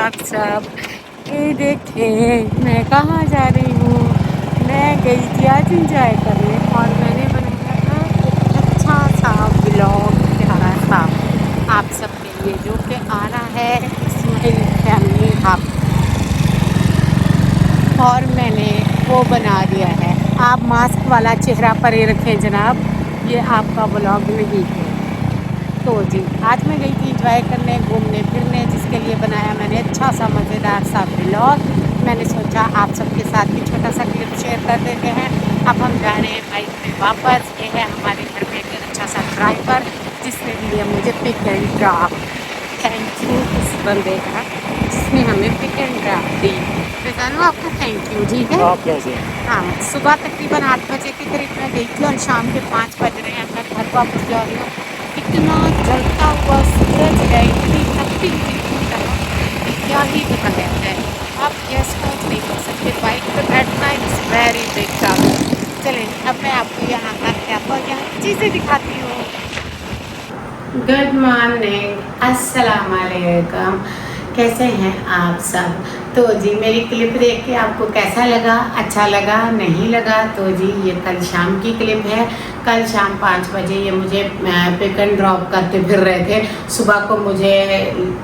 आप सब। ये देखें मैं कहाँ जा रही हूँ। मैं गई थी आज इंजॉय करने और मैंने बनाया है एक अच्छा सा ब्लॉग, प्यारा सा आप सबके लिए, जो कि आ रहा है स्माइल फैमिली हब। और मैंने वो बना दिया है। आप मास्क वाला चेहरा परे रखें जनाब, ये आपका ब्लॉग नहीं है। तो जी आज मैं गई थी इंजॉय करने, घूमने फिरने, जिसके लिए बनाया मैंने अच्छा सा मज़ेदार सा ब्लॉग। मैंने सोचा आप सबके साथ भी छोटा सा क्लिप शेयर कर देते हैं। अब हम जा रहे हैं बाइक में वापस। ये है हमारे घर में एक अच्छा सा ड्राइवर जिसने दिया मुझे pick and drop. Thank you इस बंदे का जिसने हमें पिक एंड ड्रॉप दी। मैं जानूँ आपको थैंक यू। ठीक है। कैसे? हाँ, सुबह तकरीबन 8 बजे के करीब मैं गई थी और शाम के 5 बज रहे हैं, मैं घर वापस जा रही हूँ। इतना जलता हुआ सूरज है, इतनी तपती हुई धूप है कि क्या ही बताया है। आप यह सोच नहीं कर सकते, बाइक पे बैठना इट्स वेरी बेकार। चलें अब मैं आपको यहाँ का क्या यहाँ चीज़ें दिखाती हूँ। गुड मॉर्निंग, अस्सलाम वालेकुम। कैसे हैं आप सब? तो जी मेरी क्लिप देख के आपको कैसा लगा? अच्छा लगा, नहीं लगा? तो जी ये कल शाम की क्लिप है। कल शाम 5 बजे ये मुझे पिक एंड ड्रॉप करते फिर रहे थे। सुबह को मुझे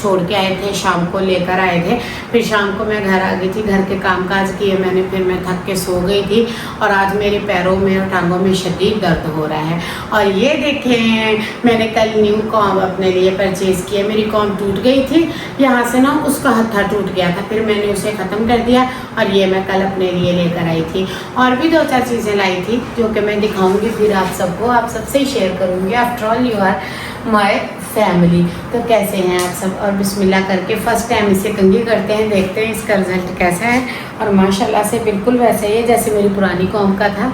छोड़ के आए थे, शाम को लेकर आए थे। फिर शाम को मैं घर आ गई थी, घर के कामकाज किए मैंने, फिर मैं थक के सो गई थी। और आज मेरे पैरों में और टांगों में शदीद दर्द हो रहा है। और ये देखें मैंने कल न्यू कॉम्ब अपने लिए परचेज़ किया। मेरी कॉम्ब टूट गई थी, यहाँ से ना उसका हत्था टूट गया था, फिर मैंने उसे ख़त्म कर दिया और ये मैं कल अपने लिए लेकर आई थी। और भी 2-4 चीज़ें लाई थी जो कि मैं दिखाऊंगी फिर आप सबको, आप सबसे ही शेयर करूंगी। After all you are my family. तो कैसे हैं आप सब? और बिस्मिल्लाह करके फ़र्स्ट टाइम इसे कंघी करते हैं, देखते हैं इसका रिजल्ट कैसा है। और माशाल्लाह से बिल्कुल वैसे ही है जैसे मेरी पुरानी कॉम्ब का था।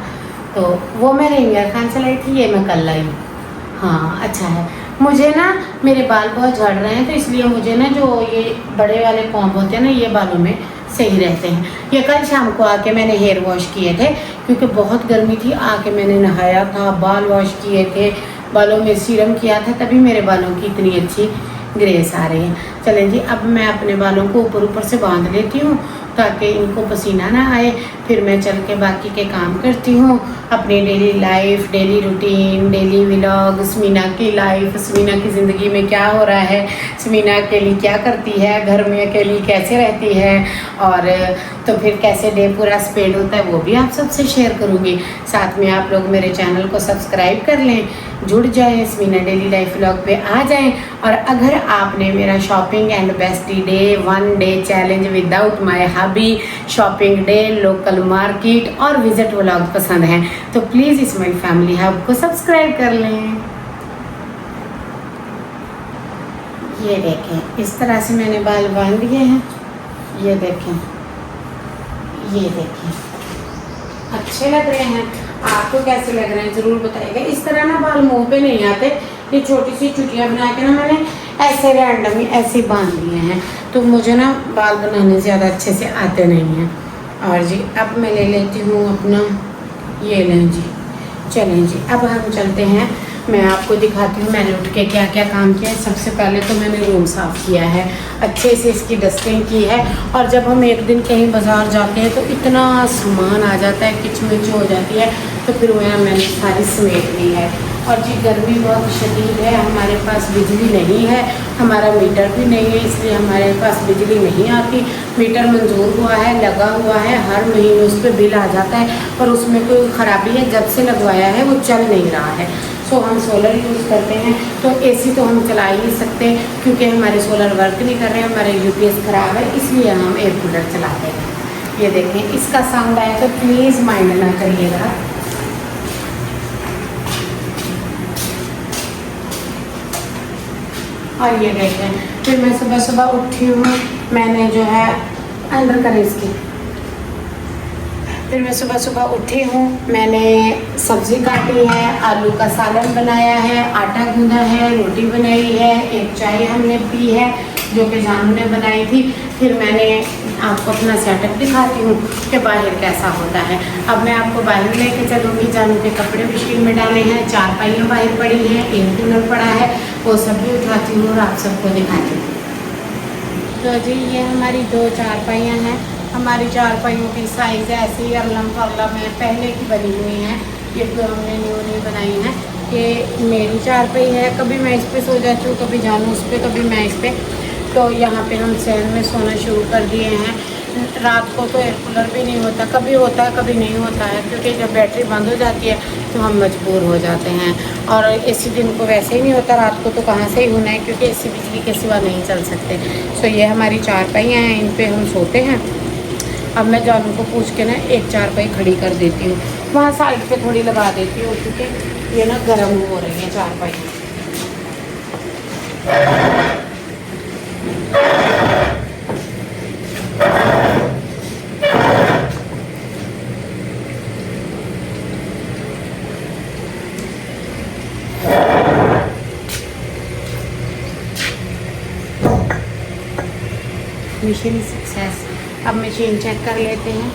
तो वो मैंने इमरान खान से लाई थी, ये मैं कल लाई। हाँ अच्छा है। मुझे ना मेरे बाल बहुत झड़ रहे हैं, तो इसलिए मुझे ना जो ये बड़े वाले कॉम्ब होते हैं ना, ये बालों में सही रहते हैं। ये कल शाम को आके मैंने हेयर वॉश किए थे क्योंकि बहुत गर्मी थी। आके मैंने नहाया था, बाल वॉश किए थे, बालों में सीरम किया था, तभी मेरे बालों की इतनी अच्छी ग्रेस आ रही है। चलें जी अब मैं अपने बालों को ऊपर ऊपर से बांध लेती हूँ ताकि इनको पसीना ना आए। फिर मैं चल के बाकी के काम करती हूँ, अपनी daily life, daily routine, daily vlog, Smeena की लाइफ, स्मीना की ज़िंदगी में क्या हो रहा है, स्मीना अकेली क्या करती है, घर में अकेली कैसे रहती है, और तो फिर कैसे डे पूरा स्पेंड होता है वो भी आप सबसे शेयर करूँगी। साथ में आप लोग मेरे चैनल को सब्सक्राइब कर लें, जुड़ जाएँ, स्मीना डेली लाइफ व्लॉग पे आ जाएं। और अगर आपने मेरा shopping and bestie day 1 day challenge without my hubby, shopping day, local market और विजिट व्लॉग पसंद है तो प्लीज़ स्माइल फैमिली हब को सब्सक्राइब कर लें। ये देखें इस तरह से मैंने बाल बांध दिए हैं। ये देखें, ये देखें अच्छे लग रहे हैं। आपको कैसे लग रहे हैं ज़रूर बताइएगा। इस तरह ना बाल मुंह पे नहीं आते, ये छोटी सी चुटियाँ बना के ना मैंने ऐसे रैंडम ही ऐसे बांध दिए हैं, तो मुझे ना बाल बनाने ज़्यादा अच्छे से आते नहीं हैं। और जी अब मैं ले लेती हूँ अपना, ये लें जी। चलें जी अब हम चलते हैं, मैं आपको दिखाती हूँ मैंने उठ के क्या क्या काम किया है। सबसे पहले तो मैंने रूम साफ़ किया है, अच्छे से इसकी डस्टिंग की है। और जब हम एक दिन कहीं बाज़ार जाते हैं तो इतना सामान आ जाता है, किचमिच हो जाती है, तो फिर वह मैंने सारी समेट ली है। और जी गर्मी बहुत शदीद है, हमारे पास बिजली नहीं है, हमारा मीटर भी नहीं है, इसलिए हमारे पास बिजली नहीं आती। मीटर मंजूर हुआ है, लगा हुआ है, हर महीने उस पर बिल आ जाता है, पर उसमें कोई ख़राबी है, जब से लगवाया है वो चल नहीं रहा है। सो हम सोलर यूज़ करते हैं, तो एसी तो हम चला ही नहीं सकते क्योंकि हमारे सोलर वर्क नहीं कर रहे हैं, हमारे यूपीएस ख़राब है, इसलिए हम एयर कूलर चलाते हैं। ये देखें इसका साउंड आया तो प्लीज़ माइंड ना करिएगा। और ये देखें फिर मैं सुबह सुबह उठी हूँ, मैंने जो है अंदर करें इसकी, फिर मैं सुबह सुबह उठी हूँ, मैंने सब्ज़ी काटी है, आलू का सालन बनाया है, आटा गूंदा है, रोटी बनाई है, एक चाय हमने पी है जो कि जानू ने बनाई थी। फिर मैंने आपको अपना सेटअप दिखाती हूँ कि बाहर कैसा होता है। अब मैं आपको बाहर लेके चलूँगी, जानू के कपड़े मशीन में डाले हैं, 4 पाइयाँ बाहर पड़ी हैं, एक कूलर पड़ा है, वो सब भी उठाती हूँ और आप सबको दिखाती हूँ। तो जी ये हमारी 2 चारपाइयाँ हैं। हमारी चारपाइयों की साइज़ ऐसी अल्लम पल्लम है, पहले की बनी हुई हैं, ये तो हमने न्यू नहीं बनाई है। ये मेरी चारपाई है, कभी मैं इस पे सो जाती हूँ, कभी जानू उस पर, कभी मैं इस पर। तो यहाँ पे हम चैन में सोना शुरू कर दिए हैं। रात को तो एयर कूलर भी नहीं होता, कभी होता है कभी नहीं होता है, क्योंकि जब बैटरी बंद हो जाती है तो हम मजबूर हो जाते हैं। और एसी दिन को वैसे ही नहीं होता, रात को तो कहाँ से ही होना है, क्योंकि एसी बिजली के सिवा नहीं चल सकते। सो ये हमारी चारपाइयाँ हैं, इन पे हम सोते हैं। अब मैं जानू को पूछ के ना एक चारपाई खड़ी कर देती हूँ, वहाँ साइड पे थोड़ी लगा देती हूँ, क्योंकि ये ना गर्म हो रही है चारपाई। Machine success. अब मशीन चेक कर लेते हैं।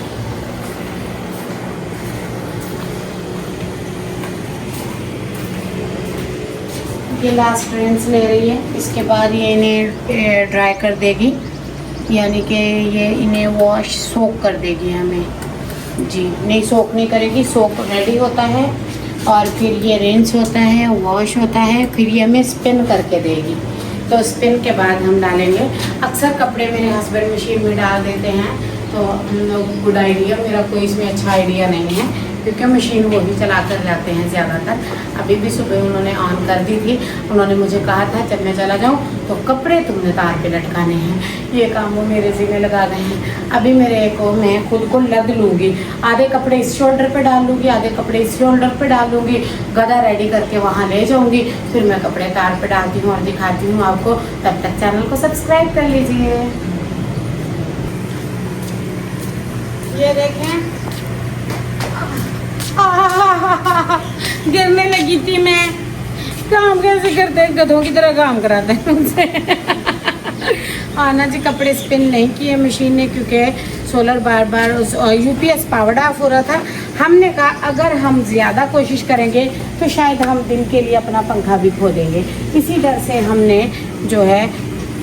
ये लास्ट रिंस ले रही है, इसके बाद ये इन्हें ड्राई कर देगी, यानी कि ये इन्हें वॉश सोक कर देगी हमें। जी नहीं, सोक नहीं करेगी, सोक रेडी होता है और फिर ये रिंस होता है, वॉश होता है, फिर ये हमें स्पिन करके देगी। तो स्पिन के बाद हम डालेंगे। अक्सर कपड़े मेरे हस्बैंड मशीन में डाल देते हैं, तो हम लोग गुड आइडिया, मेरा कोई इसमें अच्छा आइडिया नहीं है, क्योंकि मशीन वो भी चला कर जाते हैं ज़्यादातर। अभी भी सुबह उन्होंने ऑन कर दी थी, उन्होंने मुझे कहा था जब मैं चला जाऊँ तो कपड़े तुमने तार पे लटकाने हैं, ये काम वो मेरे ज़िम्मे लगा गए हैं। अभी मेरे को मैं खुद को लद लूँगी, आधे कपड़े इस शोल्डर पे डाल लूँगी, आधे कपड़े इस शोल्डर पे डाल लूँगी, गदा रेडी करके वहाँ ले जाऊँगी, फिर मैं कपड़े तार पे डालती हूँ और दिखाती हूँ आपको। तब तक चैनल को सब्सक्राइब कर लीजिए। ये देखें, गिरने लगी थी मैं। काम कैसे करते हैं, गधों की तरह काम कराते हैं मुझसे। आना जी, कपड़े स्पिन नहीं किए मशीन ने, क्योंकि solar bar bar UPS power of हो रहा था। हमने कहा अगर हम ज़्यादा कोशिश करेंगे तो शायद हम दिन के लिए अपना पंखा भी खो देंगे। इसी डर से हमने जो है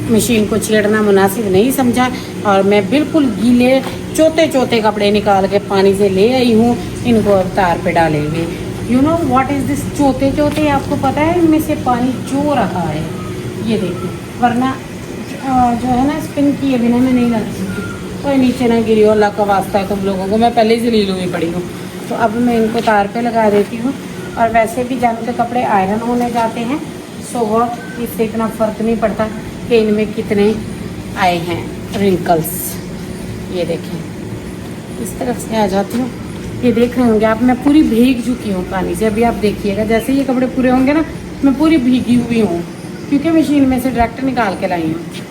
मशीन को छेड़ना मुनासिब नहीं समझा, और मैं बिल्कुल गीले चौथे चौथे कपड़े निकाल के पानी से ले आई हूँ, इनको अब तार पे डालेंगे। You know what is this चौथे चौथे, आपको पता है इनमें से पानी चो रहा है, ये देखिए, वरना जो है ना स्पिन किए बिना मैं नहीं लग सकती। कोई नीचे ना गिरी हो, अल्लाह का वास्ता है तुम लोगों को, मैं पहले ही लीलू हुई पड़ी हूँ। तो अब मैं इनको तार पे लगा देती हूँ। और वैसे भी जब के कपड़े आयरन होने जाते हैं, सो वो इससे इतना फ़र्क नहीं पड़ता कि इनमें कितने आए हैं रिंकल्स। ये देखें, इस तरफ से आ जाती हूँ, ये देख रहे होंगे आप, मैं पूरी भीग चुकी हूँ पानी से। अभी आप देखिएगा, जैसे ये कपड़े पूरे होंगे ना, मैं पूरी भीगी हुई हूँ, क्योंकि मशीन में से डायरेक्ट निकाल के लाई हूँ।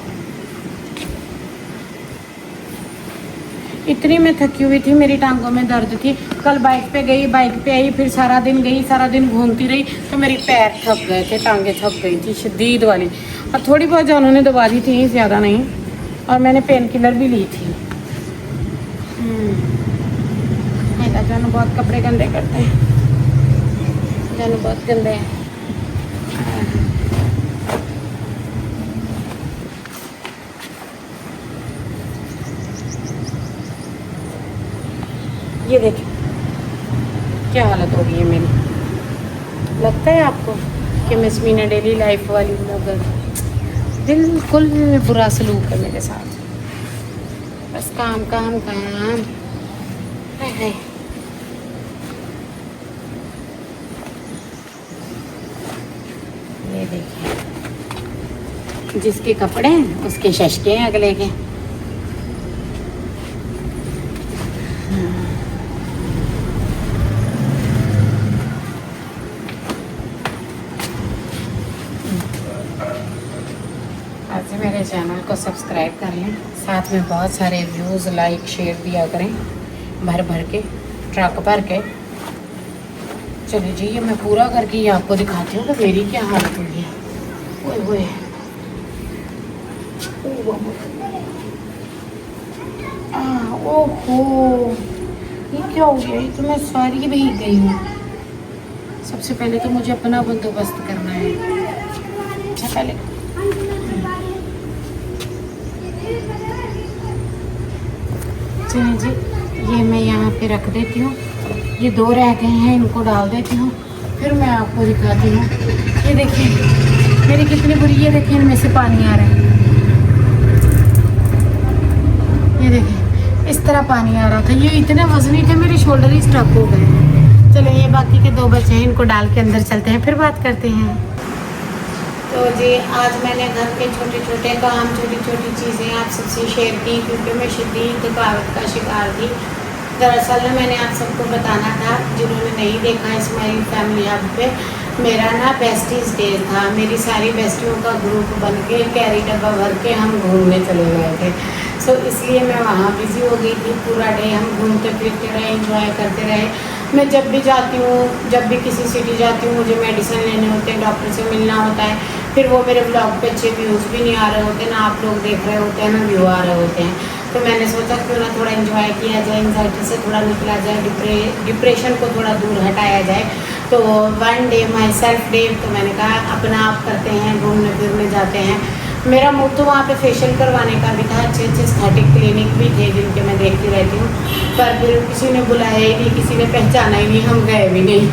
इतनी मैं थकी हुई थी, मेरी टांगों में दर्द थी। कल बाइक पे गई, बाइक पे आई, फिर सारा दिन गई, सारा दिन घूमती रही, तो मेरी पैर थक गए थे, टांगें थक गई थी शदीद वाली। और थोड़ी बहुत जानों ने दबा दी थी, ज़्यादा नहीं, और मैंने पेन किलर भी ली थी। जानू बहुत कपड़े गंदे करते हैं, जानू बहुत गंदे हैं। ये देखिए क्या हालत हो गई है मेरी। लगता है आपको कि मिस मीना डेली लाइफ वाली ब्लॉगर, बिल्कुल बुरा सलूक है मेरे साथ, बस काम काम काम। है ये देखिए, जिसके कपड़े हैं उसके शशके हैं अगले के। ऐसे मेरे चैनल को सब्सक्राइब कर लें, साथ में बहुत सारे व्यूज़, लाइक, शेयर दिया करें, भर भर के, ट्रक भर के। चलिए जी, ये मैं पूरा करके ये आपको दिखाती हूँ तो मेरी क्या हालत हुई है। ओए ओहो, ये क्या हो गया, ये तो मैं सारी भीग गई हूँ। सबसे पहले तो मुझे अपना बंदोबस्त करना है। अच्छा, पहले चलिए जी, ये मैं यहाँ पे रख देती हूँ। ये 2 रह गए हैं, इनको डाल देती हूँ, फिर मैं आपको दिखाती हूँ। ये देखिए मेरी कितनी बुरी, ये देखिए इनमें से पानी आ रहा है, ये देखिए इस तरह पानी आ रहा था। ये इतने वजनी थे, मेरे शोल्डर ही स्ट्रक हो गए हैं। चलो ये बाकी के 2 बचे हैं, इनको डाल के अंदर चलते हैं, फिर बात करते हैं। तो जी आज मैंने घर के छोटे छोटे काम, छोटी छोटी चीज़ें आप सबसे शेयर की, क्योंकि मैं शदीद थकावट का शिकार थी। दरअसल ना मैंने आप सबको बताना था, जिन्होंने नहीं देखा स्माइल फैमिली हब पे, मेरा ना बेस्टीज डे था। मेरी सारी बेस्टियों का ग्रुप बन के कैरी डब्बा भर के हम घूमने चले गए थे। सो इसलिए मैं वहाँ बिज़ी हो गई थी। पूरा डे हम घूमते फिरते रहे, इंजॉय करते रहे। मैं जब भी जाती हूँ, जब भी किसी सिटी जाती हूँ, मुझे मेडिसिन लेने होते हैं, डॉक्टर से मिलना होता है, फिर वो मेरे ब्लॉग पे अच्छे व्यूज़ भी नहीं आ रहे होते, ना आप लोग देख रहे होते हैं, ना व्यू आ रहे होते हैं। तो मैंने सोचा क्यों ना थोड़ा एंजॉय किया जाए, एंजाइटी से थोड़ा निकला जाए, डिप्रेशन को थोड़ा दूर हटाया जाए। तो 1 डे माई सेल्फ डे, तो मैंने कहा अपना आप करते हैं, घूमने फिरने जाते हैं। मेरा मूड तो वहाँ पे फेशियल करवाने का भी था, अच्छे अच्छे एस्थेटिक क्लिनिक भी थे जिनके मैं देखती रहती हूँ, पर फिर किसी ने बुलाया ही नहीं, किसी ने पहचाना ही नहीं, हम गए भी नहीं।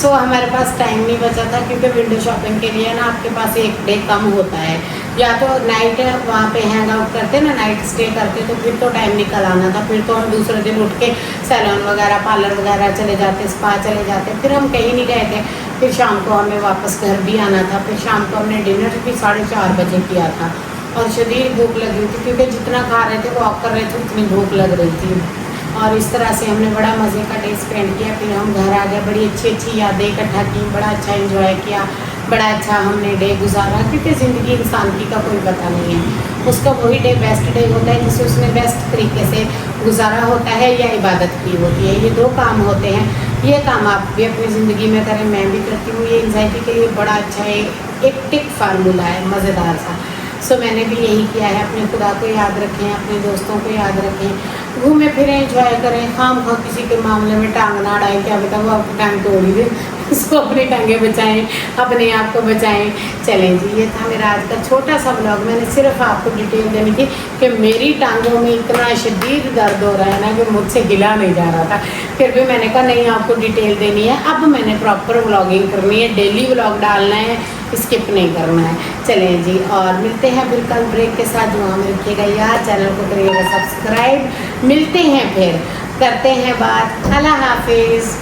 सो हमारे पास टाइम नहीं बचा था, क्योंकि विंडो शॉपिंग के लिए ना आपके पास 1 डे कम होता है, या तो नाइट वहाँ पे हैंग आउट करते ना, नाइट स्टे करते, तो फिर तो टाइम निकल आना था। फिर तो हम दूसरे दिन उठ के सैलून वगैरह, पार्लर वगैरह चले जाते, स्पा चले जाते, फिर हम कहीं नहीं गए थे। फिर शाम को हमें वापस घर भी आना था। फिर शाम को हमने डिनर भी 4:30 बजे किया था, और शदीद भूख लगी थी, क्योंकि जितना खा रहे थे, वॉक कर रहे थे, उतनी भूख लग रही थी। और इस तरह से हमने बड़ा मज़े का डे स्पेंड किया। फिर हम घर आ गए, बड़ी अच्छी अच्छी यादें इकट्ठा की, बड़ा अच्छा एंजॉय किया, बड़ा अच्छा हमने डे गुजारा, क्योंकि ज़िंदगी इंसान की का कोई पता नहीं है। उसका वही डे बेस्ट डे होता है जिसे उसने बेस्ट तरीके से गुजारा होता है, या इबादत की होती है। ये 2 काम होते हैं। ये काम आप भी अपनी ज़िंदगी में करें, मैं भी करती हूँ। ये एंजाइटी के लिए बड़ा अच्छा है, एक टिक फार्मूला है मज़ेदार सा। सो मैंने भी यही किया है। अपने खुदा को याद रखें, अपने दोस्तों को याद रखें, घूमें फिरें, एंजॉय करें। खाम खा किसी के मामले में टांग ना अड़ाएं, क्या बताओ वो आपकी टांग तोड़ ही दे। सो अपनी टांगें बचाएं, अपने आप को बचाएं। चलें जी, ये था मेरा आज का छोटा सा ब्लॉग। मैंने सिर्फ आपको डिटेल देनी थी कि मेरी टांगों में इतना शदीद दर्द हो रहा है ना, कि मुझसे हिला नहीं जा रहा था। फिर भी मैंने कहा नहीं, आपको डिटेल देनी है। अब मैंने प्रॉपर व्लॉगिंग करनी है, डेली व्लॉग डालना है, स्किप नहीं करना है। चलें जी, और मिलते हैं फिर कल ब्रेक के साथ। दुआ में रखिएगा यार, चैनल को करिएगा सब्सक्राइब। मिलते हैं फिर, करते हैं बात। अल्लाह हाफिज़।